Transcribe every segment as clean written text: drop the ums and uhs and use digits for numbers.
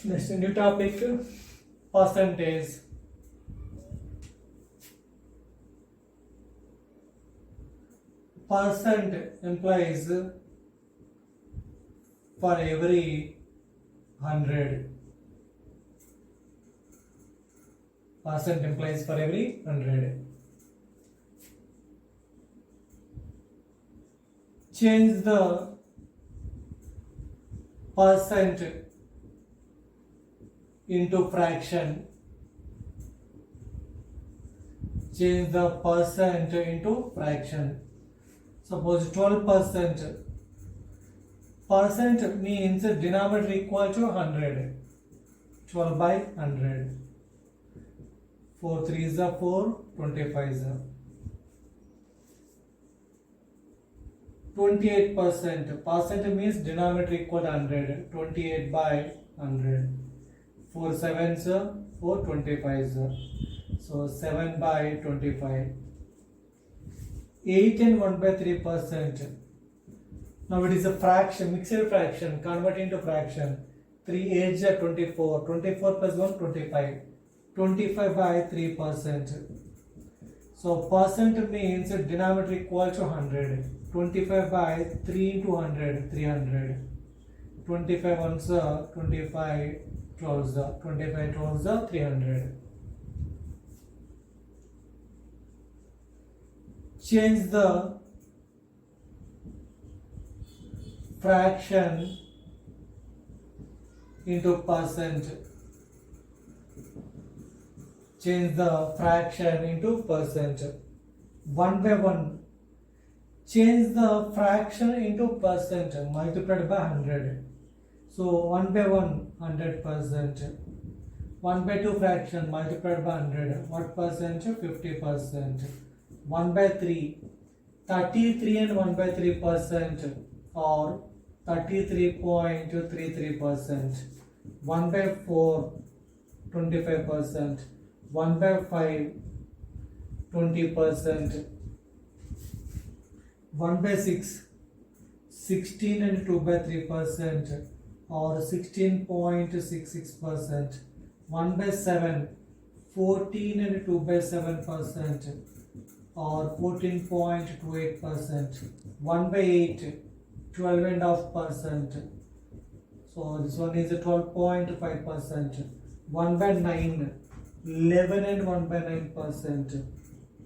Next new topic, percentage. Percent implies for every 100. Percent implies for every 100. Change the percent into fraction. Change the percent into fraction. Suppose 12%. Percent means denominator equal to 100. 12 by 100. 4 3 is 4, 25 is 28%. Percent means denominator equal to 100. 28 by 100. 4 sevens 4, 25. So 7 by 25. 8 and 1 by 3%. Now it is a fraction, mixed fraction, convert into fraction. 3 8 is 24. 24 plus 1, 25. 25 by 3%. So percent means denominator equal to 100. 25 by 3 into 100, 300. 25 ones 25 12s 25 12s 300. Change the fraction into percent. Change the fraction into percent. 1 by 1. Change the fraction into percent multiplied by 100. So 1 by 1, 100%. 1 by 2 fraction multiplied by 100. What percent? 50%. 1 by 3. 33 and 1 by 3% or 33.33%. 1 by 4, 25%. 1 by 5, 20%. 1 by 6, 16 and 2 by 3% or 16.66%. 1 by 7, 14 and 2 by 7% or 14.28%. 1 by 8, 12.5%. So this one is a 12.5%. 1 by 9, 11 and 1 by 9%.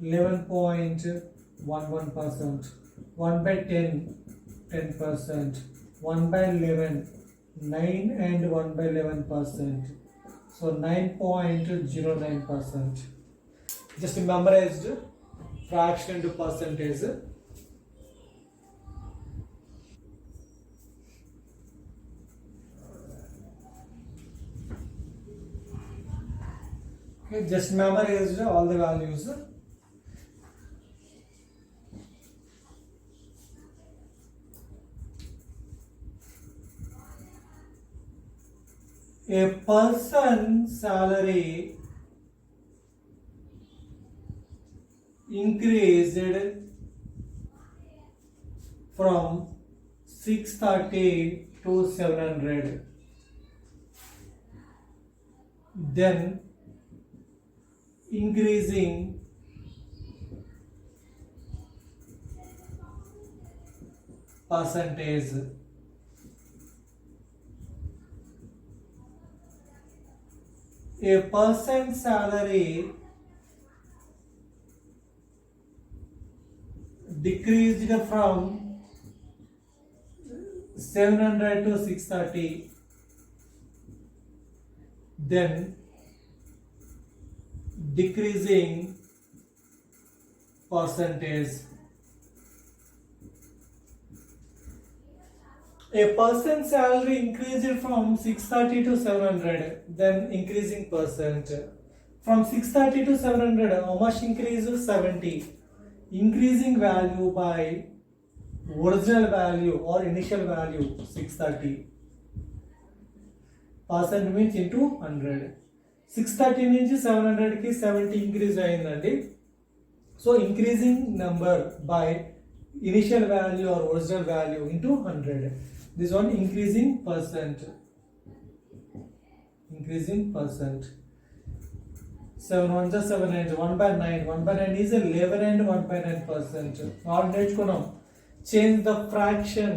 11.11%. 1 by 10, 10%. 1 by 11, 9 and 1 by 11%. So 9.09%. Just memorized fraction into percentage. Okay, just memorized all the values. A person's salary increased from 630 to 700. Then increasing percentage. A person's salary decreased from 700 to 630. Then decreasing percentage. A person's salary increased from 630 to 700, then increasing percent. From 630 to 700, how much increase? 70. Increasing value by original value or initial value 630. Percent means into 100. 630 నుంచి 700 కి 70 increase అయిందండి. So increasing number by initial value or original value into 100. This one increasing percent. increasing percent. 7 ones are 7 nines, 1 by 9. 1 by 9 is 11 and 1 by 9%. Now నేర్చుకున్నాం. Change the fraction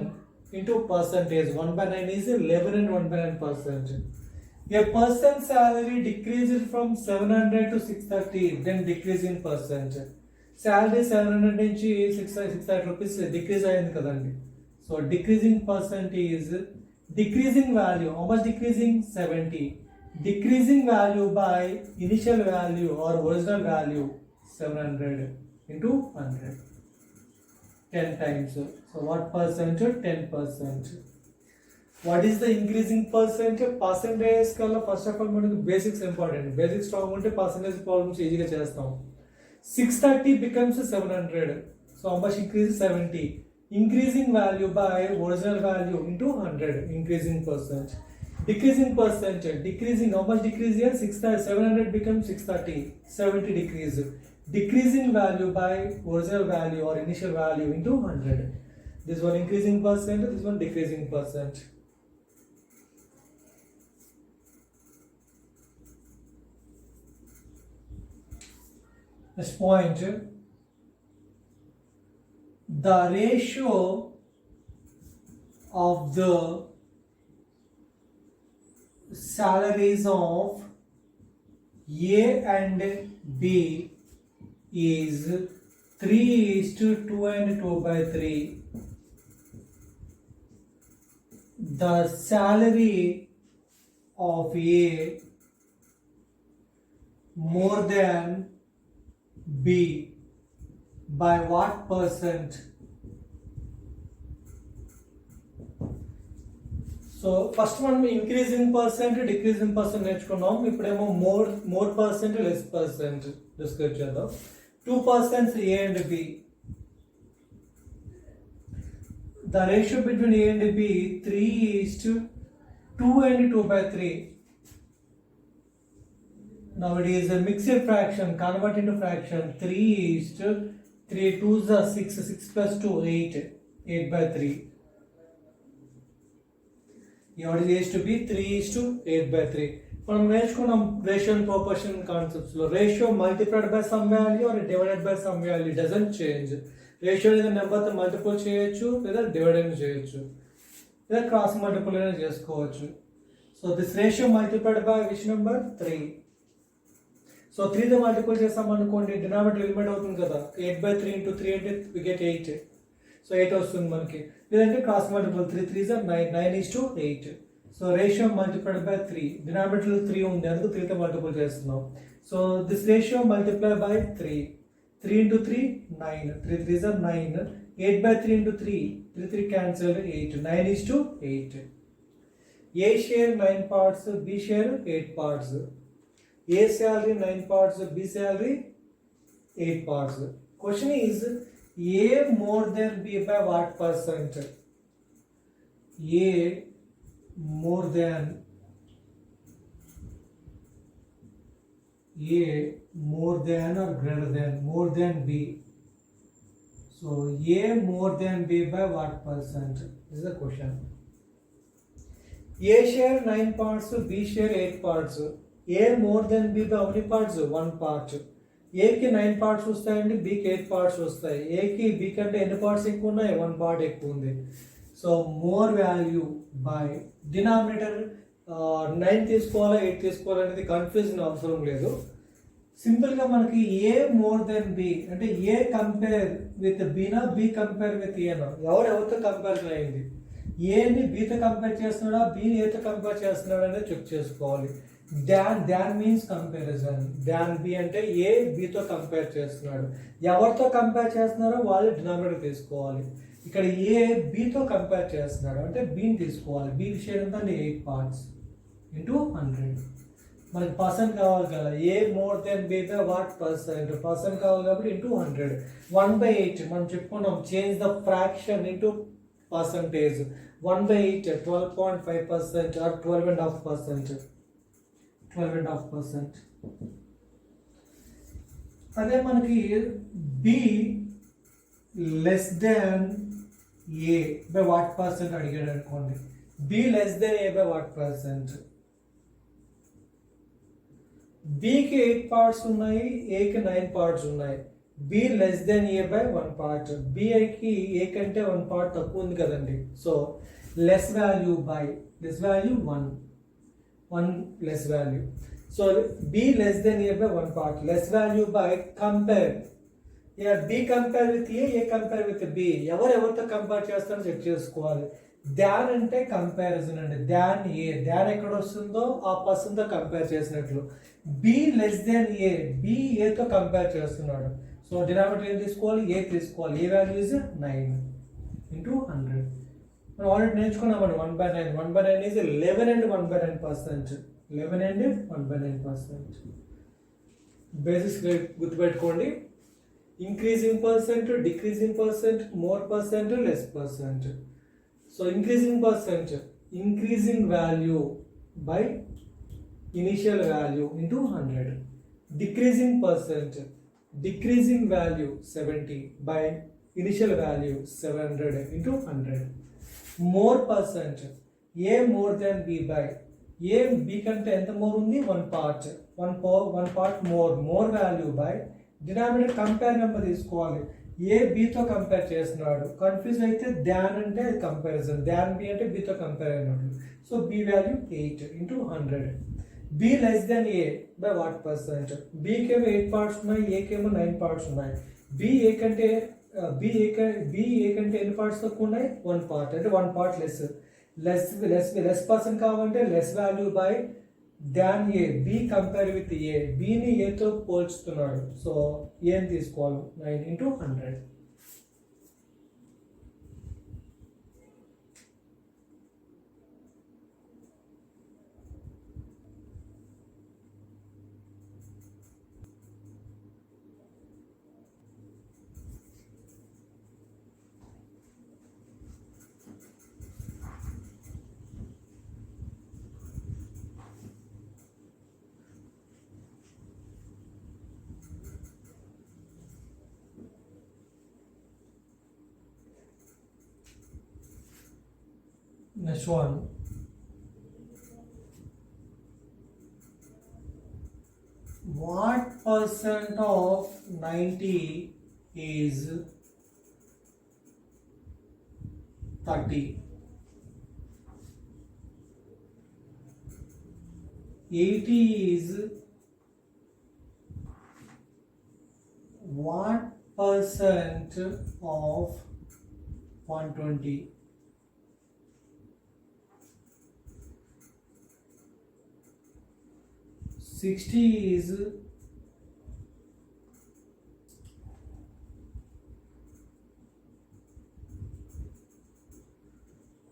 into percentage. 1 by 9 is 11 and 1 by 9%. A person's salary decreases from 700 to 630, then decrease in percent. Salary 700 నుంచి 630 rupees decrease అయింది కదండి. So decreasing percent is decreasing value. How much decreasing? 70. Decreasing value by initial value or original value 700 into 100. 10 times. So what percent? 10%. What is the increasing percent? Percentage kalla first of all మనకు basics important. Basics strong ఉంటే percentage problems ఈజీగా చేస్తాం. 630 becomes 700. So how much increase? 70. Increasing value by original value into 100. Increasing percent. Decreasing percent. Decreasing. How much decrease here? 700 becomes 630. 70 decrease. Decreasing value by original value or initial value into 100. This one increasing percent. This one decreasing percent. Next point. The ratio of the salaries of A and B is 3:2 and 2 by 3. The salary of A more than B by what percent? So first one increasing percent, decreasing percent నేర్చుకున్నాం. ఇప్పుడేమో more percent, less percent discuss చేద్దాం. 2% A and B. The ratio between A and B 3:2 and 2 by 3. Now it is a mixed fraction, convert into fraction. 3 2s are 6, 6 plus 2 8, 8 by 3. What is to be 3:8 by 3. మనం నేర్చుకున్నాం ratio and proportion concepts లో. Ratio multiplied by some value or divided by some value doesn't change. Ratio అనేది నెంబర్తో multiple చేయొచ్చు లేదా divide చేయొచ్చు లేదా cross multiple అయినా చేసుకోవచ్చు. So this ratio multiplied by which number? 3. So 3తో మల్టిపుల్ చేస్తామనుకోండి డినామినేటర్ ఎలిమినేట్ అవుతుంది కదా. 8 by 3 into 3 అంటే we get 8. సో 8 వస్తుంది మనకి. లేదంటే cross multiple 3 3s are 9, 9:8. So ratio multiplied by 3. Denominator 3 ఉంది అందుకు 3తో మల్టిపుల్ చేస్తున్నాం. So this ratio multiply by 3. 3 into 3 9, 3 3s are 9. 8 by 3 into 3, 3 3 cancel 8, 9:8. A share 9 parts, B share 8 parts. A salary 9 parts, B salary 8 parts. Question is A more than B by what percent? A more than or greater than more than B. So A more than B by what percent? This is the question. A share 9 parts, B share 8 parts. A more than B by how many parts? 1 part. A కి 9 parts వస్తాయండి, B కి 8 parts వస్తాయి. A కి B కంటే ఎన్ని parts ఎక్కువ ఉన్నాయి? 1 part ఎక్కువ ఉంది. So more value by denominator 9 తీసుకోవాలా 8 తీసుకోవాలా అనేది కన్ఫ్యూజన్ అవసరం లేదు. సింపుల్గా మనకి ఏ మోర్ దెన్ బి అంటే ఏ కంపేర్ విత్ బీనా, బి కంపేర్ విత్ ఏనా, ఎవరెవరితో కంపేర్ అయింది. ఏని బీతో కంపేర్ చేస్తున్నాడా, బీని ఏతో కంపేర్ చేస్తున్నాడా అనేది చెక్ చేసుకోవాలి. దాన్ మీన్స్ కంపారిజన్. దాన్ బి అంటే ఏ బితో కంపేర్ చేస్తున్నాడు. ఎవరితో కంపేర్ చేస్తున్నారో వాళ్ళు డినామినేటర్ తీసుకోవాలి. ఇక్కడ ఏ బితో కంపేర్ చేస్తున్నాడు అంటే బిని తీసుకోవాలి. బి షేర్ ఎంత అంటే 8 parts into 100. మనకి పర్సెంట్ కావాలి కదా. A more than B by what percent, percent కావాలి కాబట్టి ఇంటూ 100. 1/8 మనం చెప్పుకున్నాం. Change the fraction into percentage. 1/8 12.5% or 12.5%. 12.5%. అదే మనకి B less than A by what percent అడిగాడు అనుకోండి. B less than A by what percent. బికి 8 పార్ట్స్ ఉన్నాయి, ఏకి 9 పార్ట్స్ ఉన్నాయి. B less than A by 1 part. బికి ఏ కంటే 1 పార్ట్ తక్కువ ఉంది కదండి. So less value by less value 1 less value. So B less than A by 1 part. Less value by compare. B compare with A compare with B. ఎవరితో compare చేస్తారో check చేసుకోవాలి. దాన్ అంటే కంపారిజన్ అండి. దాన్ ఎక్కడ వస్తుందో ఆ పర్సన్తో కంపేర్ చేసినట్లు. B less than A, B ఏతో కంపేర్ చేస్తున్నాడు. సో డినామినేటర్ ఏం తీసుకోవాలి? ఏ తీసుకోవాలి. A value is 9 into 100. మనం ఆల్రెడీ నేర్చుకున్నామండి 1/9. 1/9 ఈజ్ 11 and 1/9%. 11 and 1/9%. బేసిక్స్ గుర్తుపెట్టుకోండి. Increasing percent, decreasing percent, more percent, less percent. So increasing percent, increasing value by initial value into 100. Decreasing percent, decreasing value 70 by initial value 700 into 100. More percent, A more than B by A B కంటే ఎంత more ఉంది? 1 part. 1 part more value by denominator compare number తీసుకోవాలి. ఏ బితో compare చేస్తున్నాడు. Confuse అయితే దాన్ అంటే comparison, than B అంటే బితో compare అయినట్టు. So B value 8 into 100. B less than A by what percent. బికేమో 8 పార్ట్స్ ఉన్నాయి, ఏకేమో 9 పార్ట్స్ ఉన్నాయి. బి ఏ కంటే ఎన్ని పార్ట్స్ తక్కువ ఉన్నాయి? 1 పార్ట్. అంటే 1 పార్ట్ లెస్ పర్సెంట్ కావాలంటే less value by than A. B compare with A, బిని ఏతో పోల్చుతున్నాడు. సో ఏం తీసుకోవాలి? 9 into 100. Next one. What percent of 90 is 30? 80 is what percent of 120? Sixty is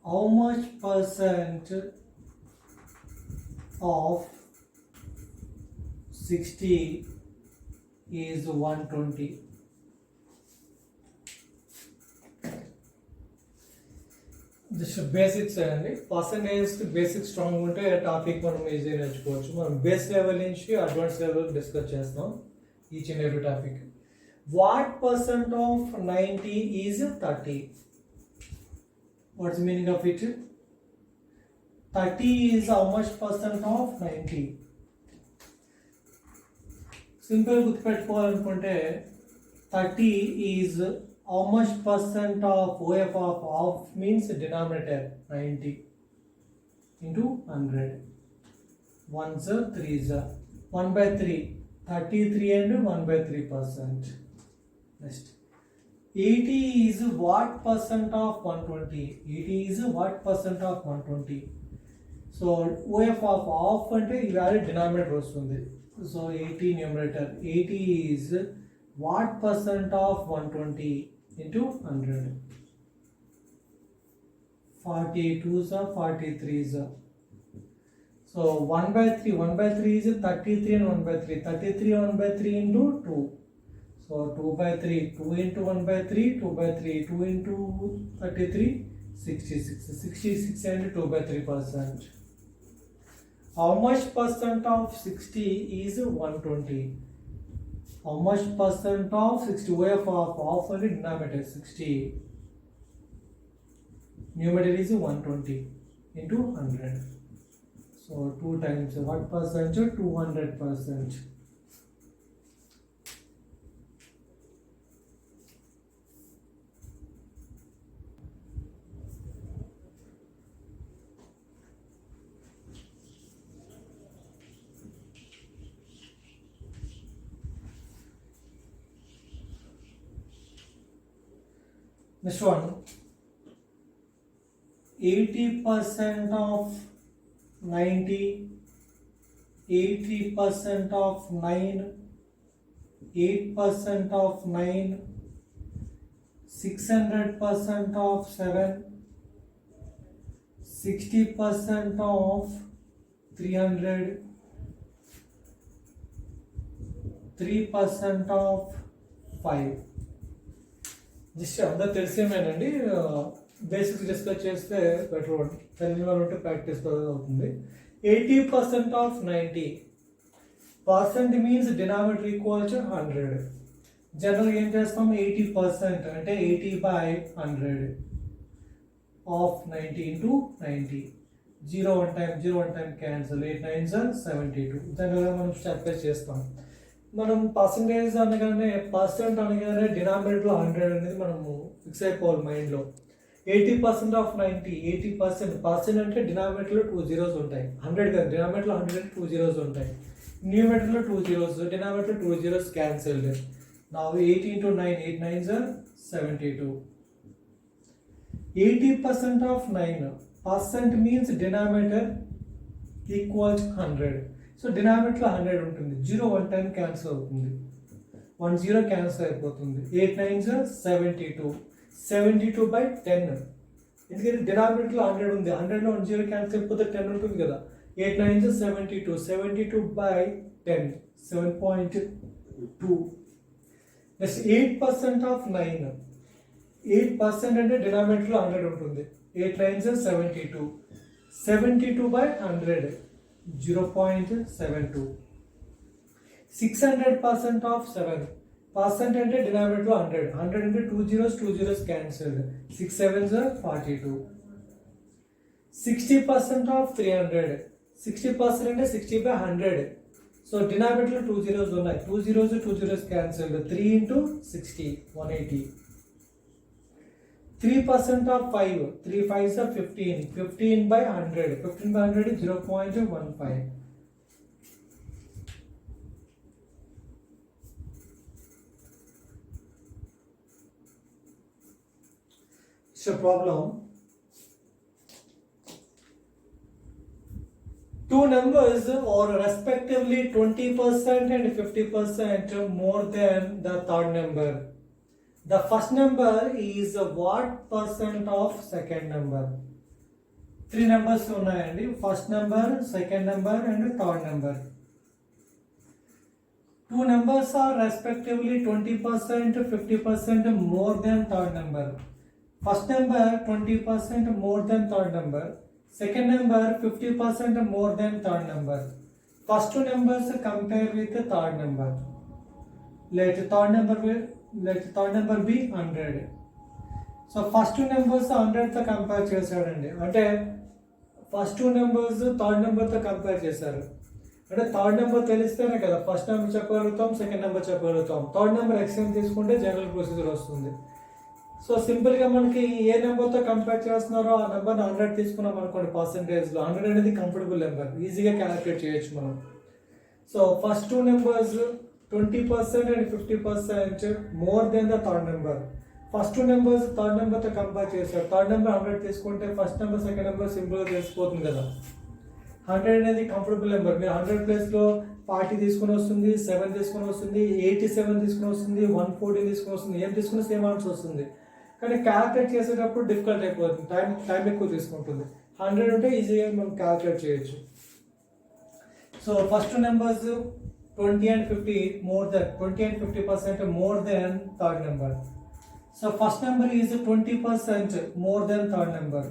how much percent of 60 is 120? Just basics అండి. Percentage basic strong ఉంటే topic మనం ఈజీగా నేర్చుకోవచ్చు. మనం బేస్ లెవెల్ నుంచి అడ్వాన్స్ లెవెల్ డిస్కస్ చేస్తాం each and every topic. What percent of 90 is 30? What's meaning of it? 30 is how much percent of 90? Simple గుర్తుపెట్టుకోవాలనుకుంటే 30 is how much percent of OF of means denominator 90 into 100. 1s 3s 1/3 33 and 1/3%. Next 80 is what percent of 120? 80 is what percent of 120? So OF of అంటే ఈ value denominator వస్తుంది. So 80 numerator. 80 is what percent of 120 into 100. 42s are 43s. So 1/3 is 33 and 1/3. 33 1/3 into 2. So 2/3, 2 into 1/3, 2/3, 2 into 33, 66. 66 and 2/3%. How much percent of 60 is 120? How much percent of 60? OF of only denominator 60. Numerator is 120 into 100. So 2 times what percent? 200%. Next one, 80% of 90, 80% of 9, 8% of 9, 600% of 7, 60% of 300, 3% of 5. Just అందరూ తెలిసేమేనండి, basics discuss చేస్తే better ఉంటుంది. తెలియని వాళ్ళు ఉంటే practice అవుతుంది. 80% of 90 percent means denominator equal to 100. జనరల్గా ఏం చేస్తాం, 80% అంటే 80/100 of 90 into 90. 0 1 time cancel. 8 9s 72. జనరల్గా మనం స్టెప్ చేస్తాం. మనం పర్సంటేజ్ అనగానే, పర్సెంట్ అనగానే డినామినేటర్లో 100 అనేది మనము ఫిక్స్ అయిపోవాలి మైండ్లో. 80% ఆఫ్ 90, 80%. పర్సెంట్ అంటే డినామినేటర్లో 2 zeros ఉంటాయి. 100 కదా, డినామినేటర్లో 100 2 zeros ఉంటాయి. న్యూమినేటర్లో 2 zeros, డినామినేటర్లో 2 zeros క్యాన్సిల్డ్. నా 80 into 9, 8 9s 72. 80% of 9, percent means denominator equals 100. So డినామినేటర్లో 100 ఉంటుంది. 0 1 time క్యాన్సిల్ అవుతుంది. 1 0 క్యాన్సిల్ అయిపోతుంది. 8 9s 72. 72/10. ఎందుకంటే డినామినేటర్లో 100 ఉంది. 100లో 1 0 క్యాన్సిల్ అయిపోతే 10 ఉంటుంది కదా. 8 9s 72. 72/10 7.2. Next 8% of 9. 8% అంటే డినామినేటర్లో 100 ఉంటుంది. 8 9s 72. 72/100 0.72. 600% ఆఫ్ 7. పర్సెంట్ అంటే డినామినేటర్లో 100. 100 అంటే 2 zeros క్యాన్సిల్డ్. 6 7s 42. 60% ఆఫ్ 300. 60% అంటే 60/100. సో డినామినేటర్లో 2 zeros ఉన్నాయి. 2 zeros cancelled. 3 into 60 180. 3% of 5. 3 5s 15. 15/100. 15/100 0.15. So problem, two numbers are respectively 20% and 50% more than the third number. The first number is what percent of second number? 3 numbers ఉన్నాయండి. First number, second number and third number. 2 numbers are respectively 20%, 50% more than third number. First number 20% more than third number. Second number 50% more than third number. First 2 numbers compare with the third number. Let third number be 100. So first 2 numbers 100 తో compare చేశాడండి. అంటే first 2 numbers third నెంబర్తో compare చేశారు. అంటే third number తెలిస్తేనే కదా first number చెప్పగలుగుతాం, second number చెప్పగలుగుతాం. థర్డ్ నెంబర్ ఎక్స్చేంజ్ తీసుకుంటే జనరల్ ప్రొసీజర్ వస్తుంది. సో సింపుల్గా మనకి ఏ నెంబర్తో కంపేర్ చేస్తున్నారో ఆ నెంబర్ని 100 తీసుకున్నాం అనుకోండి. పర్సెంటేజ్లో 100 అనేది కంఫర్టబుల్ నెంబర్, ఈజీగా క్యాలిక్యులేట్ చేయొచ్చు మనం. So first 2 numbers 20% and 50% more than the third number. First 2 numbers third నెంబర్తో కంపేర్ చేశారు. థర్డ్ నెంబర్ 100 తీసుకుంటే ఫస్ట్ నెంబర్ సెకండ్ నెంబర్ సింపుల్గా తెలిసిపోతుంది కదా. 100 అనేది కంఫర్టబుల్ నెంబర్. మీరు 100 ప్లేస్లో 40 తీసుకుని వస్తుంది, 7 తీసుకుని వస్తుంది, 87 తీసుకుని వస్తుంది, 114 తీసుకుని వస్తుంది. ఏం తీసుకుని సేమ్ ఆన్సర్ వస్తుంది. కానీ క్యాల్కులేట్ చేసేటప్పుడు డిఫికల్ట్ అయిపోతుంది, టైం ఎక్కువ తీసుకుంటుంది. 100 ఉంటే ఈజీగా మనం క్యాల్కులేట్ చేయొచ్చు. So first 2 numbers 20 and 50 more than 20 and 50% more than third number. So first number is 20% more than third number.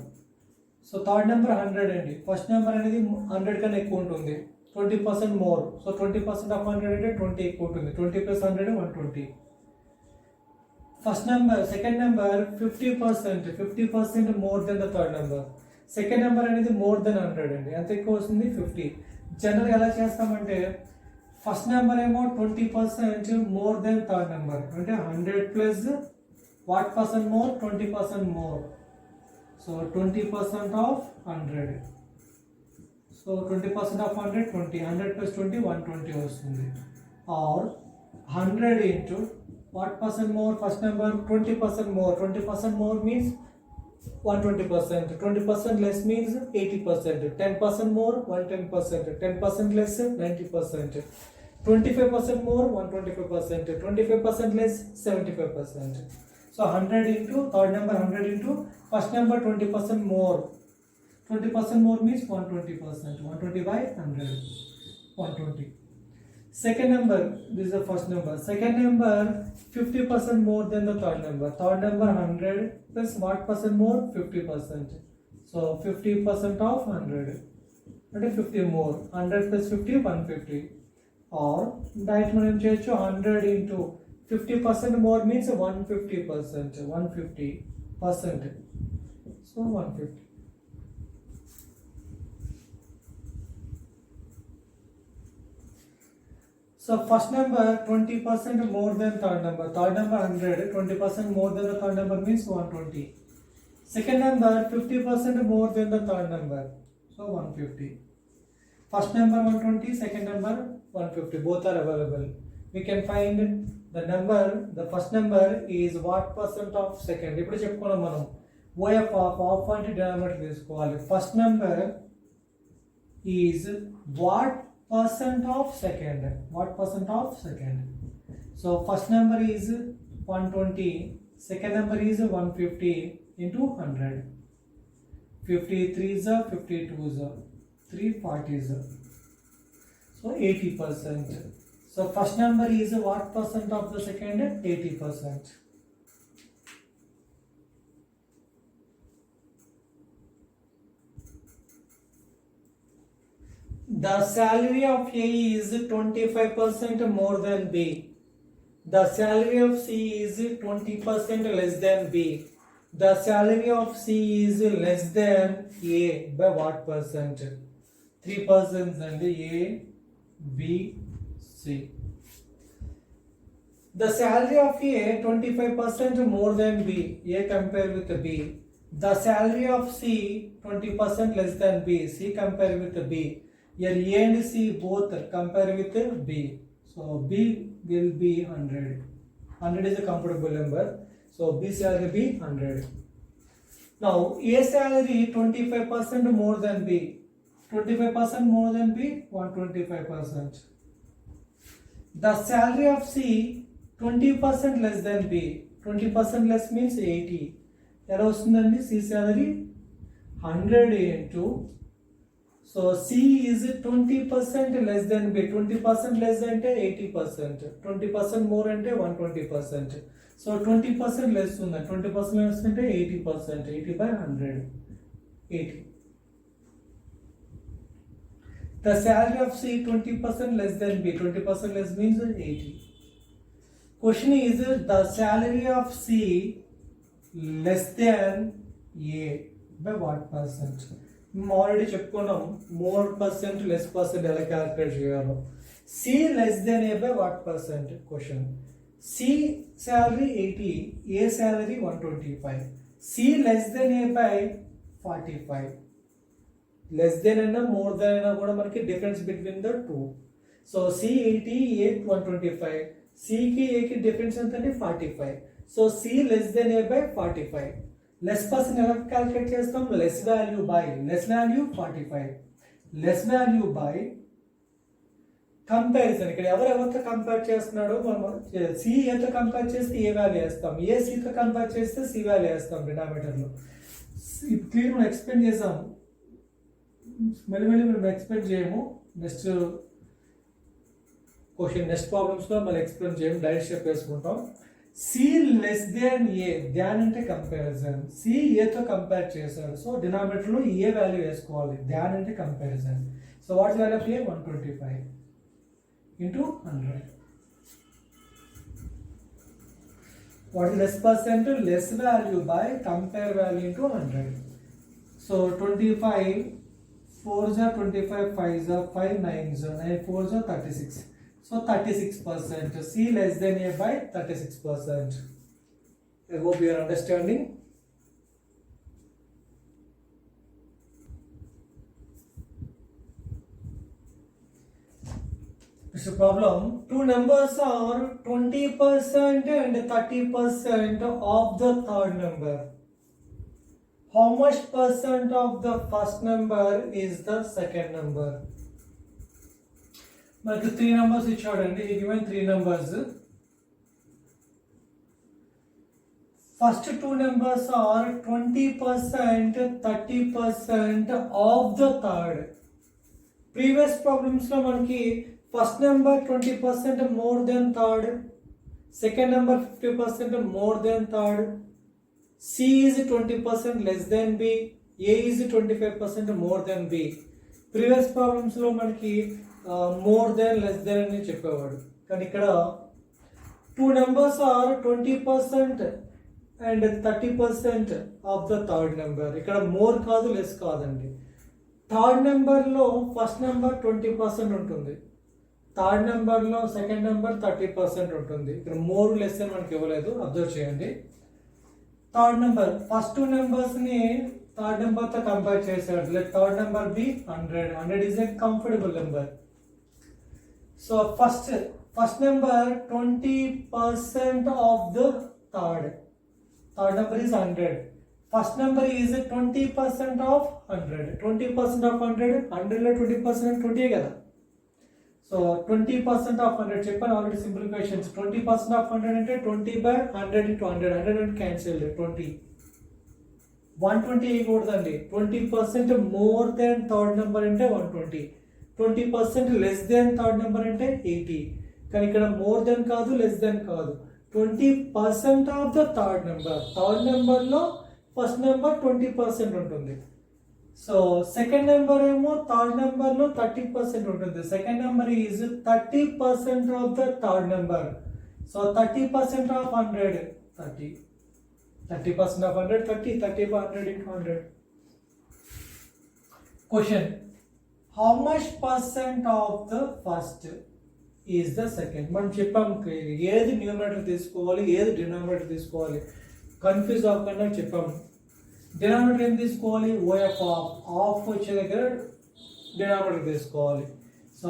So third number 100 అండి. ఫస్ట్ నెంబర్ అనేది 100 కన్నా ఎక్కువ ఉంటుంది. 20% more. So 20% of 100 అంటే 20 ఎక్కువ ఉంటుంది. 20 plus 100 120. First number, second number 50% more than the third number. Second number అనేది more than 100 అండి. ఎంత ఎక్కువ వస్తుంది 50. జనరల్ ఎలా చేస్తామంటే ఫస్ట్ నెంబర్ ఏమో 20% మోర్ దెన్ థర్డ్ నెంబర్, అంటే 100 plus what percent more 20% more. So 20% of 100. So 20% of 100 20, 100 plus 20 120 వస్తుంది. Or 100 into what percent more, first number 20% more, 20% more means 120%, 20% less means 80%, 10% more 110%, 10% less 90%, 25% more 125%, 25% less 75%. So 100 into third number, 100 into first number 20% more, 20% more means 120%, 120 by 100, 120. Second number, this is the first number. Second number 50% more than the third number. Third number 100 plus what percent more 50%. So 50% of 100. That is 50 more. 100 plus 50 150. Or that మనం చేయొచ్చు 100 into 50% more means 150%. 150%. So 150. So first number 20% more than third number 100, 20% more than the third number means 120. Second number 50% more than the third number, so 150. First number 120, second number 150, both are available. We can find the number, the first number is what percent of second. ఇప్పుడు చెప్పుకున్నాం మనం OF of అంటే denominator తీసుకోవాలి. First number is what percent of second, what percent of second. So first number is 120, second number is 150 into 100. 53 is 52 is 340 is so 80%. So first number is what percent of the second? 80%. The salary of A is 25% more than B. The salary of C is 20% less than B. The salary of C is less than A by what percent? 3% and A, B, C. The salary of A 25% more than B. A compare with B. The salary of C 20% less than B. C compare with B. Here A and C both compare with B. So B will be 100. 100 is a comfortable number. So B salary be 100. Now A salary 25% more than B. 25% more than B, 125%. The salary of C 20% less than B. 20% less means 80. ఎలా వస్తుందండి C salary 100 into, so C is 20% less than B. 20% less అంటే 80%. 20% more అంటే 120%. So 20% less ఉంది. 20% less అంటే 80%. 80 by 100. 80. The salary of C 20% less than B. 20% less means 80. Question is the salary of C less than A by what percent? మేము already చెప్పుకున్నాం more percent less percent ఎలా calculate చేయాలో. C less than A by what percent question. C salary 80, A salary 125. C less than A by 45. Less than అయినా more than అయినా కూడా మనకి difference between the two. So C 80, A 125. Cకి Aకి difference ఎంత అంటే 45. So C less than A by 45. Less percent ఎలా calculate చేస్తాం? Less value by less value 45. Less value by comparison. ఇక్కడ ఎవరెవరితో కంపేర్ చేస్తున్నాడో మనం C ఏతో కంపేర్ చేస్తే A వాల్యూ వేస్తాం, A Cతో కంపేర్ చేస్తే C వాల్యూ వేస్తాం డినామినేటర్లో. క్లియర్ మనం ఎక్స్ప్లెయిన్ చేసాము, మళ్ళీ మనం ఎక్స్ప్లెయిన్ చేయము. నెక్స్ట్ క్వశ్చన్ నెక్స్ట్ ప్రాబ్లమ్స్లో మళ్ళీ ఎక్స్ప్లెయిన్ చేయము, డైరెక్ట్ స్టెప్ వేసుకుంటాం. C లెస్ దాన్ A, దాన్ అంటే కంపారిజన్. C ఏతో కంపేర్ చేశాడు, సో డినామినేటర్లో A వాల్యూ వేసుకోవాలి. దాన్ అంటే comparison. So what is value of A? 125 into 100. What is less percent? Less value by compare value into 100. So 25, 4s are 25, 5s are 5, 9s are 9, 4s are 36. So 36%. C less than A by 36%. I hope you are understanding. It's a problem. Two numbers are 20% and 30% of the third number. How much percent of the first number is the second number? మనకి 3 numbers ఇచ్చాడండి. given 3 numbers. First two numbers are 20%, 30% of the third. Previous problems లో మనకి first number 20% more than third, second number 50% more than third, C is 20% less than B, A is 25% more than B. Previous problems లో మనకి more than less than అని చెప్పేవాడు. కానీ ఇక్కడ two numbers are 20% and 30% of the third number. ఇక్కడ more కాదు less కాదండి. Third నెంబర్లో ఫస్ట్ నెంబర్ 20% ఉంటుంది, థర్డ్ నెంబర్లో సెకండ్ నెంబర్ 30% ఉంటుంది. ఇక్కడ మోర్ లెస్ అని మనకి ఇవ్వలేదు, అబ్జర్వ్ చేయండి. థర్డ్ నెంబర్ ఫస్ట్ టూ నెంబర్స్ని థర్డ్ నెంబర్తో కంపేర్ చేశాడు. Like third number be 100. 100 is a comfortable number. So first number 20% of the third number is 100. First number is 20% of 100. 20% of 100, 100 లో 20% 20 కదా. సో 20% of 100 చెప్పాను ఆల్రెడీ సింప్లిఫికేషన్స్. 20% of 100 అంటే 20 by 100 into 100. 100 అంటే cancelled. 20 120 వేయకూడదండి. 20% more than third number అంటే 120. 20% less than third number అంటే 80. కానీ ఇక్కడ more than కాదు, లెస్ దెన్ కాదు. 20% of the third number. Third నెంబర్లో ఫస్ట్ నెంబర్ 20% ఉంటుంది. సో సెకండ్ నెంబర్ ఏమో థర్డ్ నెంబర్లో 30% ఉంటుంది. Second number is 30% of the third number. So 30% of 100 30. 30% of 100 30. 30 by 100 into 100. Question, how much percent of the first is the second? మనం చెప్పాం ఏది numerator తీసుకోవాలి, ఏది డినామినేటర్ తీసుకోవాలి, కన్ఫ్యూజ్ అవ్వకుండా చెప్పాము. డినామినేటర్ ఏం తీసుకోవాలి? ఓఎఫ్ ఆఫ్ వచ్చే దగ్గర డినామినేటర్ తీసుకోవాలి. So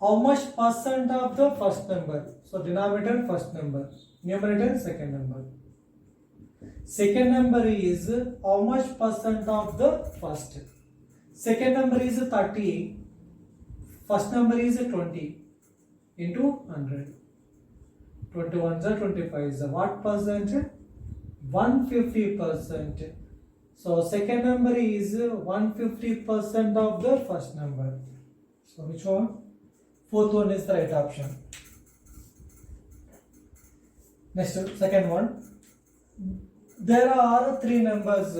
how much percent of the first number? So denominator first number, numerator second number. Second number is how much percent of the first. Second number is 30, first number is 20 into 100. 21s are 25s. What percent? 150%. So second number is 150% of the first number. So which one? Fourth one is the right option. Next, second one. There are three numbers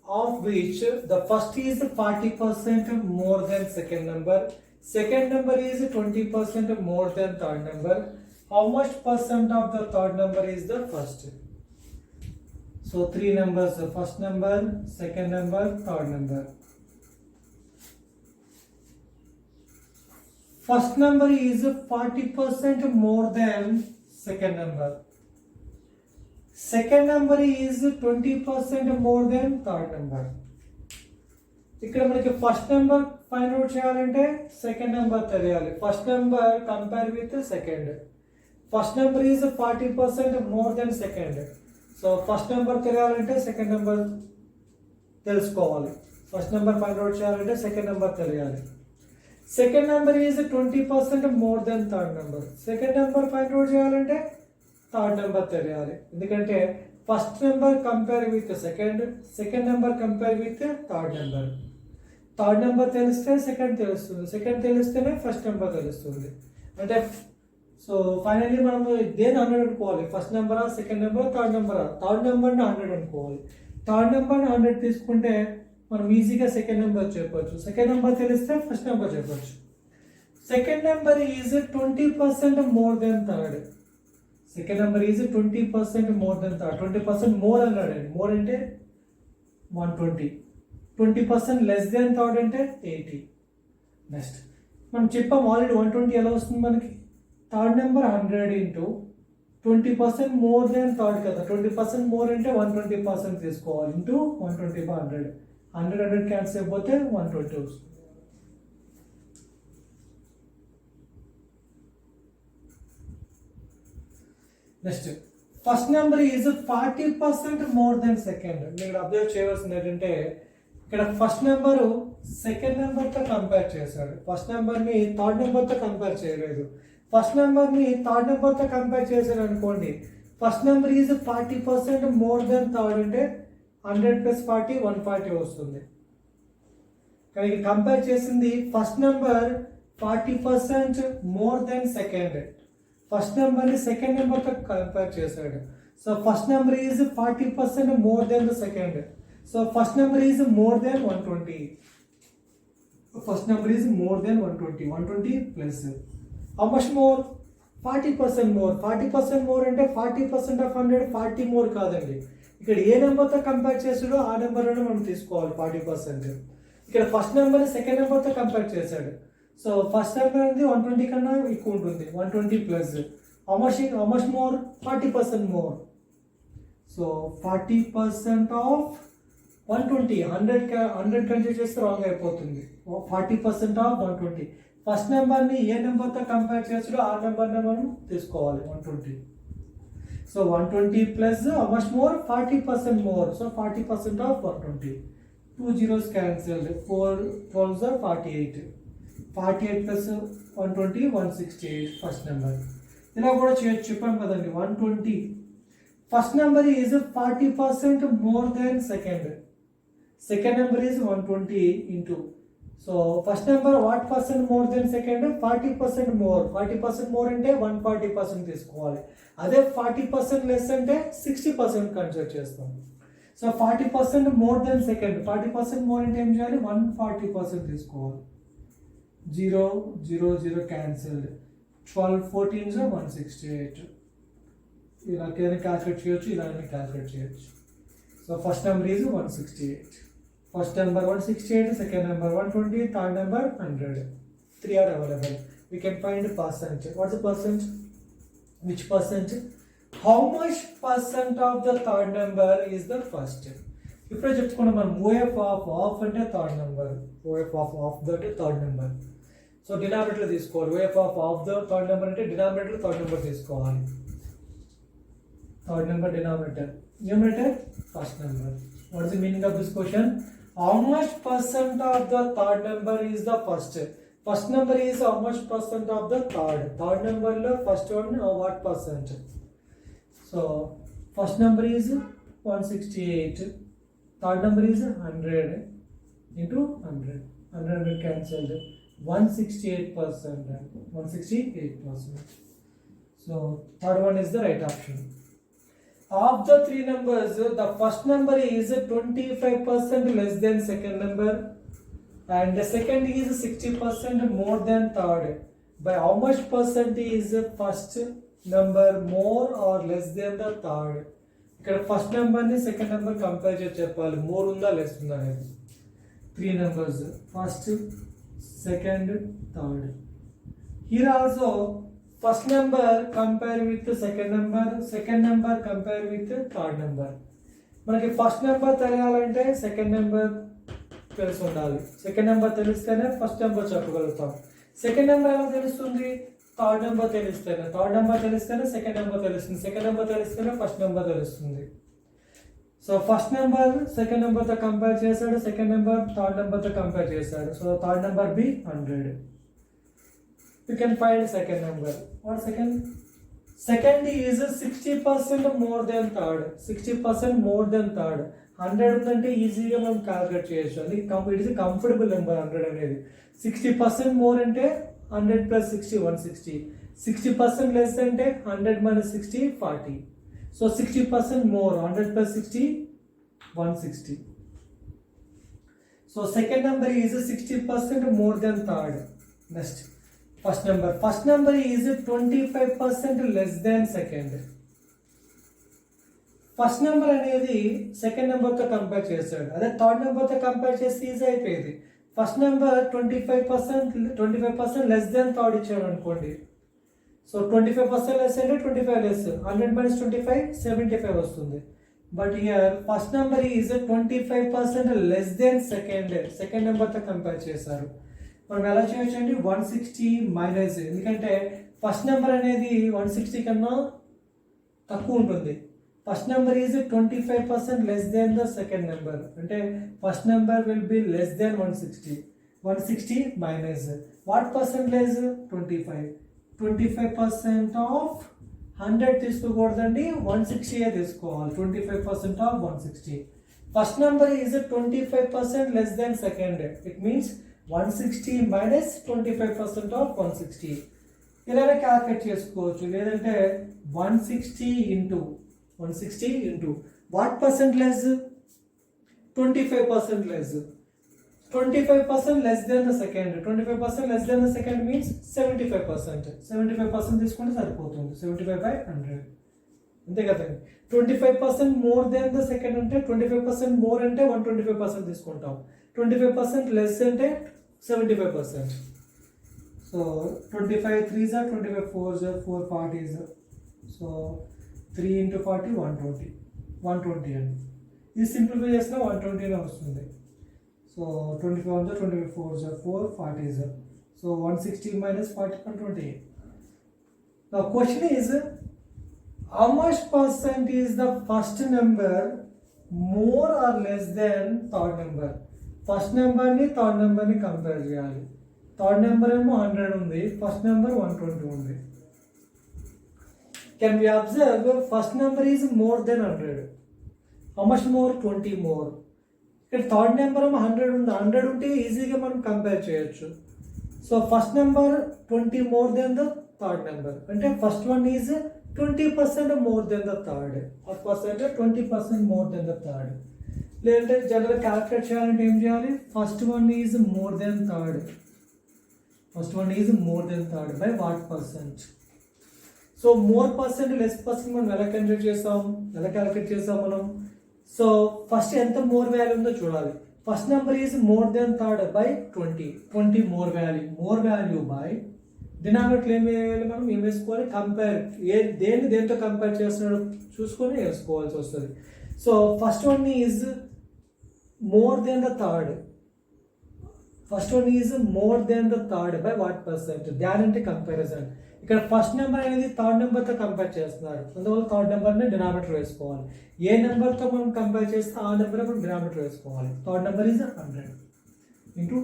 of which the first is 40% more than second number. Second number is 20% more than third number. How much percent of the third number is the first? So three numbers, first number, second number, third number. First number is 40% more than second number. Second number is 20% more than third number. ఇక్కడ మనకి first number find out చేయాలంటే second number తెలియాలి. First number compare with second. First number is 40% more than second. So first number తెలియాలంటే second number తెలుసుకోవాలి. First number find out చేయాలంటే second number తెలియాలి. Second number is 20% more than third number. Second number find out చేయాలంటే third number తెలియాలి. ఎందుకంటే first number compare with second, second number compare with third number. Third number తెలిస్తే second తెలుస్తుంది, second తెలిస్తేనే first number తెలుస్తుంది. అంటే so finally మనం దేని 100 అనుకోవాలి? ఫస్ట్ నెంబరా, సెకండ్ నెంబర్, థర్డ్ నెంబరా? థర్డ్ నెంబర్ని 100 అనుకోవాలి. థర్డ్ నెంబర్ని 100 తీసుకుంటే మనం ఈజీగా సెకండ్ నెంబర్ చెప్పొచ్చు. సెకండ్ నెంబర్ తెలిస్తే ఫస్ట్ నెంబర్ చెప్పొచ్చు. Second number is 20% more than third. Second number is 20% more than third. 20% more అన్నాడు. మోర్ అంటే 120. 20% లెస్ దెన్ థర్డ్ అంటే 80. నెక్స్ట్ మనం చెప్పాం ఆల్రెడీ 120 ఎలా వస్తుంది మనకి, third number 100 into 20% more than third కదా, 20% మోర్ అంటే 120% తీసుకోవాలి ఇంటూ 120 బై 100. 100 క్యాన్సిల్ అయిపోతే 120 వస్తుంది. Next first number is 40% more than second. మీరు అబ్జర్వ్ చేయవలసింది ఏంటంటే ఇక్కడ ఫస్ట్ నెంబరు సెకండ్ నెంబర్తో కంపేర్ చేశాడు, ఫస్ట్ నెంబర్ని థర్డ్ నెంబర్తో కంపేర్ చేయలేదు. ఫస్ట్ నెంబర్ని థర్డ్ నెంబర్తో కంపేర్ చేశాడు అనుకోండి, first number is 40% more than third అంటే 100 + 40 140 వస్తుంది. కానీ కంపేర్ చేసింది first number 40% more than second, first నెంబర్ని సెకండ్ నెంబర్తో కంపేర్ చేశాడు. So first number is 40% more than the second. So first number is more than 120. First number is more than 120. 120 plus how much more, 40% more. 40% more అంటే 40% of 100 40 more కాదండి, ఇక్కడ ఏ నెంబర్తో compare చేసాడో ఆ నెంబర్లోనే మనం తీసుకోవాలి 40%. ఇక్కడ ఫస్ట్ నెంబర్ సెకండ్ నెంబర్తో compare చేశాడు, సో ఫస్ట్ నెంబర్ అనేది 120 కన్నా ఎక్కువ ఉంటుంది. 120 plus how much more, 40% more. So 40% of 120, 100 consider చేస్తే రాంగ్ అయిపోతుంది. 40% ఆఫ్ 120. ఫస్ట్ నెంబర్ని ఏ నెంబర్తో కంపేర్ చేసాడో ఆ నెంబర్ని మనం తీసుకోవాలి 120. So 120 plus how much more, 40% more. So 40% of 120. 2 zeros cancelled, 4 12s are 48. 48 plus 120 168 first number. ఇలా కూడా చెప్పాం కదండి, 120 first number is 40% more than second. Second number is 120 into, so first number what percent more than second, 40% more. 40% more అంటే 140% తీసుకోవాలి. అదే 40% less అంటే 60% consider చేస్తాం. So 40% more than second, 40% more అంటే ఏం చేయాలి, 140% తీసుకోవాలి. 0 0 0 క్యాన్సిల్డ్, 12 14s 168. ఇలా క్యాల్కులేట్ చేయొచ్చు, ఇలా క్యాల్కులేట్ చేయొచ్చు. So first number is 168. First number 168, second number 120, third number 100. 3 are available. We can find the percent. What's the percent? Which percent? How much percent of the third number is the first? ఇప్పుడే చెప్పుకున్నాం మనం, OF of అంటే third number, OF of the అంటే third number. So denominator తీసుకోవాలి. OF of the third number అంటే denominator third number తీసుకోవాలి. Third number denominator, numerator first number. What is the meaning of this question? How much percent of the third number is the first? First number is how much percent of the third? Third number lo first one what percent? So first number is 168. Third number is 100 into 100. 100 cancelled. 168%. 168%. So third one is the right option. Of the three numbers, the first number is 25% less than second number, and the second is 60% more than third. By how much percent is first number more or less than the third? ఇక్కడ first నెంబర్ని second number compare చేసి చెప్పాలి, more ఉందా less ఉందా అనేది. 3 numbers, first second third. Here also first number compare with second number compare with third number. మనకి first number తెలియాలంటే second number తెలిసి ఉండాలి. సెకండ్ నెంబర్ తెలిస్తేనే ఫస్ట్ నెంబర్ చెప్పగలుగుతాం. సెకండ్ నెంబర్ ఎలా తెలుస్తుంది, థర్డ్ నెంబర్ తెలిస్తేనే. థర్డ్ నెంబర్ తెలిస్తేనే సెకండ్ నెంబర్ తెలుస్తుంది. సెకండ్ నెంబర్ తెలిస్తేనే ఫస్ట్ నెంబర్ తెలుస్తుంది. సో ఫస్ట్ నెంబర్ సెకండ్ నెంబర్తో కంపేర్ చేశాడు, సెకండ్ నెంబర్ థర్డ్ నెంబర్తో కంపేర్ చేశాడు. So third number be 100. You can find second number. What second? Second is 60% more than third. 60% more than third. 100 ఉందంటే ఈజీగా మనం calculate చేయొచ్చు. అది ఇట్ ఇస్ కంఫర్టబుల్ నెంబర్ 100 అనేది. 60% మోర్ అంటే 100 + 60 160. 60% లెస్ అంటే 100 - 60 40. So 60% more, 100 + 60 160. So second number is 60% more than third. Next first number is 25% less than second. First number అనేది second నెంబర్తో కంపేర్ చేస్తాడు, అదే థర్డ్ నెంబర్తో కంపేర్ చేస్తే ఈజీ అయిపోయింది. First number 25% less then third ఇచ్చాడు అనుకోండి. సో 25% లెస్ అంటే 25 లెస్, 100 - 25 75 వస్తుంది. But here first number is 25% less than second నెంబర్తో కంపేర్ చేశారు. మనం ఎలా చేయొచ్చు అంటే 160 మైనస్, ఎందుకంటే ఫస్ట్ నెంబర్ అనేది 160 కన్నా తక్కువ ఉంటుంది. First number is 25% less than the second number, అంటే first number will be less than 160 minus what percentage 25% of 100 తీసుకోకూడదండి, 160 తీసుకోవాలి. 25% of 160. First number is 25% less than second, it means 160 minus 25% of 160. ఇలానే calculate చేసుకోవచ్చు. లేదంటే 160 ఇంటూ what percent less 25% less, 25% less than the second. 25% less than the second means 75% తీసుకుంటే సరిపోతుంది. 75/100 అంతే కదండి. 25% మోర్ దెన్ ద సెకండ్ అంటే 25% మోర్ అంటే 125% తీసుకుంటాం. 25% లెస్ అంటే 75%. So 25 3s are 25 4s are 4 40s. So 3 into 40 120 అండి. ఇది సింప్లిఫై చేసినా 120 వస్తుంది. So 25 1 25 4s are 4 40s. So 160 minus 40 120. Now question is, how much percent is the first number more or less than third number? First నెంబర్ని third నెంబర్ని compare చేయాలి. Third number ఏమో 100 ఉంది, first number 120 ఉంది. Can we observe first number is more than 100? How much more? 20 more. ఇక్కడ third number ఏమో 100 ఉంది, 100 ఉంటే ఈజీగా మనం కంపేర్ చేయొచ్చు. So first number 20 more than the third number, అంటే first one is 20% more than the third. First percent 20% more than the third. లేదంటే general calculate చేయాలంటే ఏం చేయాలి? First one is more than third. First one is more than third by what percent. So more percent less percent మనం ఎలా calculate చేస్తాం మనం? So first ఎంత more value ఉందో చూడాలి. First number is more than third by 20 more value by denominator ఏం వేయాలి మనం? ఏం వేసుకోవాలి? కంపేర్, దేంతో కంపేర్ చేస్తున్నాడో చూసుకొని వేసుకోవాల్సి వస్తుంది. So first one is more than the third. First one is more than the third by what percent? దాని అంటే కంపారిజన్. ఇక్కడ ఫస్ట్ నెంబర్ అనేది థర్డ్ నెంబర్తో కంపేర్ చేస్తున్నారు, అందువల్ల థర్డ్ నెంబర్ని డినామినేటర్ వేసుకోవాలి. ఏ నెంబర్తో మనం కంపేర్ చేస్తే ఆ నెంబర్ మనం డినామినేటర్ వేసుకోవాలి. Third number is 100 into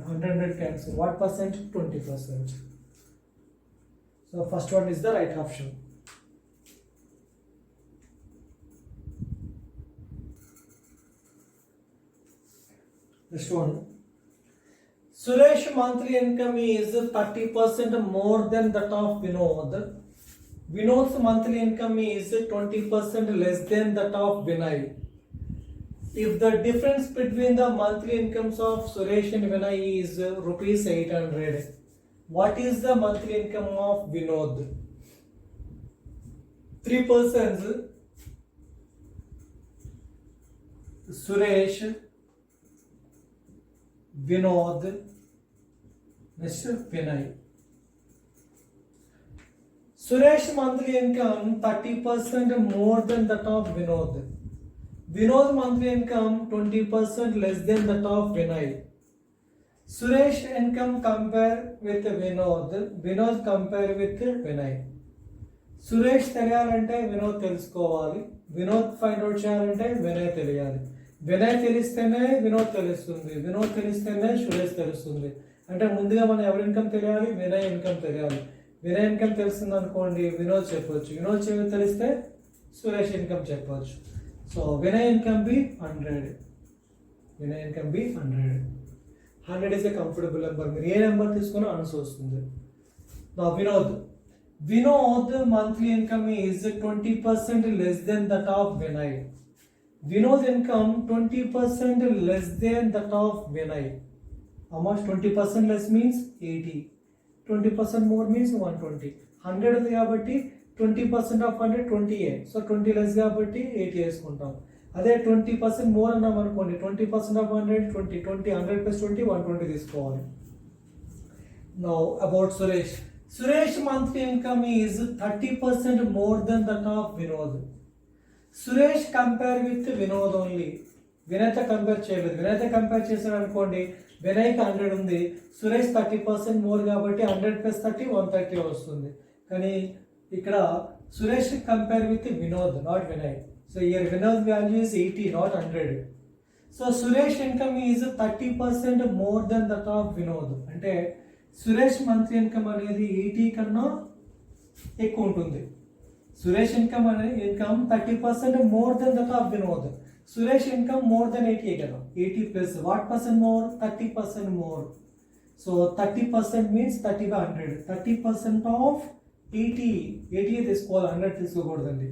100 cancel. What percent? 20%. So first one is the right option. Next one. Suresh monthly income is 30% more than that of Vinod. Vinod's monthly income is 20% less than that of Vinay. If the difference between the monthly incomes of Suresh and Vinay is rupees 800, what is the monthly income of Vinod? 3 persons, Suresh, Vinod, Mr. Vinay. Suresh monthly income 30% more than that of Vinod. Vinod monthly income 20% less than that of Vinay. Suresh income compare with Vinod. Vinod compare with Vinay. Suresh తెలియాలంటే వినోద్ తెలుసుకోవాలి. Vinod find out చేయాలంటే వినయ్ తెలియాలి. వినయ్ తెలిస్తేనే వినోద్ తెలుస్తుంది. వినోద్ తెలిస్తేనే సురేష్ తెలుస్తుంది. అంటే ముందుగా మనం ఎవరి ఇన్కమ్ తెలియాలి? వినయ్ ఇన్కమ్ తెలియాలి. వినయ్ ఇన్కమ్ తెలుస్తుంది అనుకోండి, వినోద్ చెప్పవచ్చు. వినోద్ తెలిస్తే సురేష్ ఇన్కమ్ చెప్పవచ్చు. So Vinay income be 100. Vinay income be 100. 100 is a comfortable number. మీరు ఏ నెంబర్ తీసుకున్నా ఆన్సర్ వస్తుంది. Vinod monthly income is 20% less than that of Vinay. Vinod's income 20% less than that of Vinay. How much? 20% less means 80. 20% more means 120. 100 ఉంది కాబట్టి 20% of 100 20A. So 20 less కాబట్టి 80 వేసుకుంటాం. అదే 20% మోర్ అన్నాం అనుకోండి, 20% ఆఫ్ 100 20, 100 ప్లస్ 20 120 తీసుకోవాలి. Now about Suresh. Suresh monthly income is 30% more than that of Vinod. Suresh compare with Vinod only. వినయ్తో compare చేయలేదు. వినయ్తో కంపేర్ చేశాడు అనుకోండి, వినయ్కి 100 ఉంది, సురేష్ 30% మోర్ కాబట్టి 100 ప్లస్ 30 130 వస్తుంది. కానీ ఇక్కడ Suresh compare with Vinod, not Vinay. So year Vinod value is 80, not 100. So Suresh income is 30% more than that of Vinod. అంటే సురేష్ మంత్లీ ఇన్కమ్ అనేది 80 కన్నా ఎక్కువ ఉంటుంది. సురేష్ ఇన్కమ్ అనేది income 30% more than that of Vinod. Suresh income more than 80 కదా, 80 plus what percent more, 30% more. So 30% means 30 by 100. 30% of 80 తీసుకోవాలి, 100 తీసుకోకూడదండి.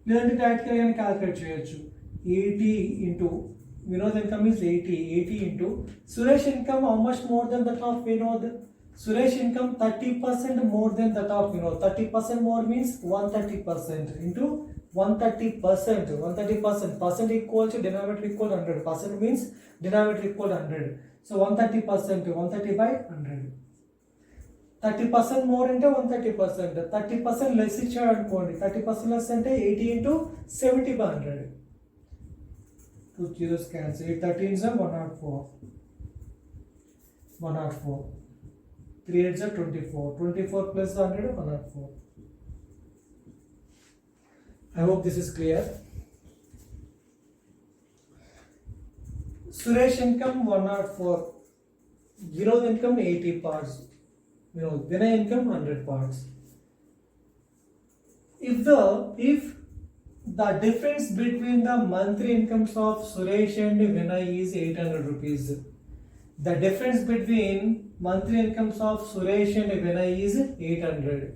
లేదంటే డైరెక్ట్గా కానీ క్యాల్కులేట్ చేయొచ్చు. 80 into Vinod income is 80 into Suresh income how much more than that of Vinod. Suresh income 30% more than that of Vinod. 30% more means 130% into 130%. 130% percent equal to denominator equal 100. Percent means denominator equal 100. So 130%, 130 by 100. 30% more into 130%. 30% less ఇచ్చాడు అనుకోండి, 30% less అంటే 80 into 70 by 100. 2 zeros cancel. 8 13s are 104. 104. 3 8s are 24. 24 plus 100 104. I hope this is clear. Suresh income 104. Vinod income 80 parts. Vinay income 100 parts. If the difference between the monthly incomes of Suresh and Vinay is 800 rupees. The difference between monthly incomes of Suresh and Vinay is 800.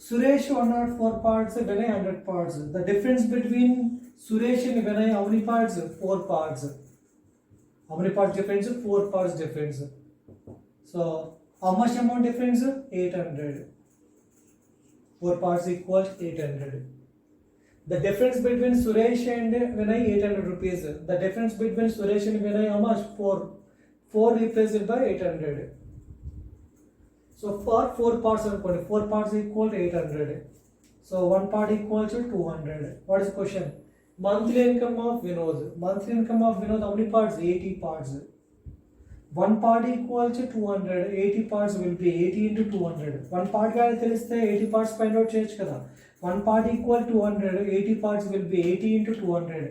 Suresh 104 parts, Vinay 100 parts. The difference between Suresh and Vinay, how many parts? 4 parts. How many parts difference? 4 parts difference. So how much amount difference? 800. 4 parts equals 800. The difference between Suresh and Vinay 800 rupees. The difference between Suresh and Vinay how much? 4. 4 replaced by 800. So for 4 parts, 4 parts equal to 800. So 1 part equal to 200. What is the question? Monthly income of Vinod. Monthly income of Vinod, how many parts? 80 parts. 1 part equal to 200. 80 parts will be 80 into 200. 1 part gaani teliste 80 parts find out cheyochu kada. 1 part equal to 200. 80 parts will be 80 into 200.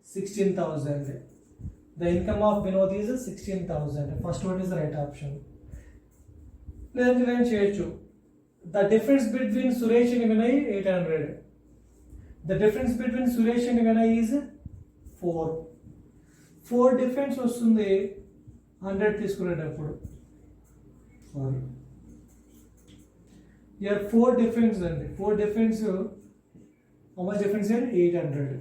16,000. The income of Vinod is 16,000. First one is the right option. లేదంటే చేయొచ్చు. The difference between Suresh and Vinay 800. The difference between Suresh and Vinay is 4. 4 difference వస్తుంది 100 తీసుకునేటప్పుడు. Sorry, year 4 difference అండి. 4 difference how much difference year 800.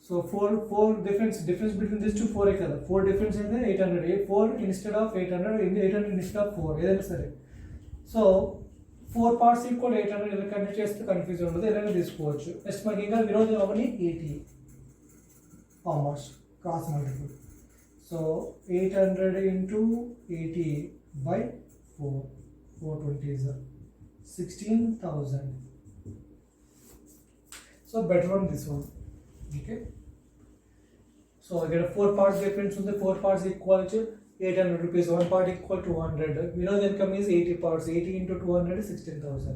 So 4 difference between these two 4 kada. 4 difference in the 800. 4 instead of 800, 800 instead of 4. ఏదైనా సరే. So 4 parts equal 800. ఇలా continue చేస్తే confusion ఉండదు, ఏదైనా తీసుకోవచ్చు. నెక్స్ట్ మనకి ఇంకా వినోద్ అవన్నీ 80 commerce cross multiple. So 800 into 80 by 4. 420 is 16,000. So better on this one. Okay. So I get a 4 parts difference on the 4 parts equal to 800 rupees. 1 part equal to 100. We know the income is 80 parts. 80 into 200 is 16,000.